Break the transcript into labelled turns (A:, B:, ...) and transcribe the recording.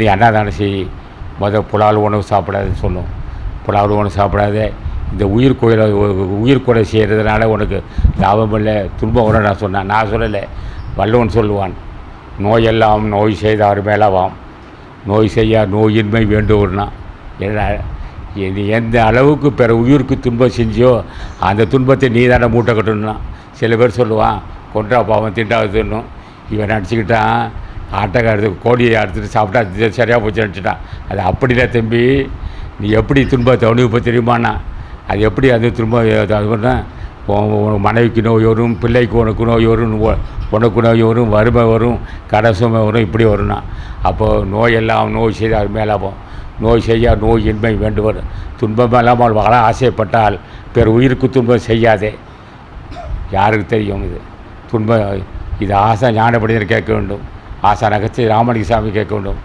A: நீ அன்னதானம் செய். புலால் உணவு சாப்பிடாதுன்னு சொல்லும். புலால் உணவு சாப்பிடாத, இந்த உயிர் கொலை செய்கிறதுனால உனக்கு லாபம் இல்லை, துன்பம் வரும் நான் சொன்னேன். நான் சொல்லலை, வள்ளுவன் சொல்லுவான். நோயெல்லாம் நோய் செய்தார் மேலவாம், நோய் செய்யா நோயின்மை வேண்டும்னா. ஏன்னா இது எந்த அளவுக்கு பிற உயிருக்கு துன்பம் செஞ்சியோ அந்த துன்பத்தை நீ தானே மூட்டை கட்டணும்னா. சில பேர் சொல்லுவான், கொன்றா பாவம் திண்டாகுதுன்னும். இவன் நினச்சிக்கிட்டான் ஆட்டக்காரத்துக்கு கோடியை அறுத்துட்டு சாப்பிட்டா சரியாக போச்சு நினச்சிட்டான். அது அப்படில தம்பி, நீ எப்படி துன்பத்தை அனுபவிப்ப தெரியுமாண்ணா? அது எப்படி அது துன்பம் அது பண்ணால் உனக்கு மனைவிக்கு நோய் வரும், பிள்ளைக்கு உனக்கு நோய் வரும், உனக்கு நோய் வரும், வறுமை வரும், கடை சுமை வரும், இப்படி வரும்னா. அப்போது நோயெல்லாம் நோய் செய்தால் மேலாகும், நோய் செய்யா நோய் இன்மை வேண்டுவர். துன்பம் இல்லாமல் வாழ ஆசைப்பட்டால் பிற உயிருக்கு துன்பம் செய்யாதே. யாருக்கு தெரியும் இது துன்பம்? இது ஆசா ஞானப்படிதர் கேட்க வேண்டும், ஆசா நகச்சி ராமலிங்க சாமி கேட்க வேண்டும்.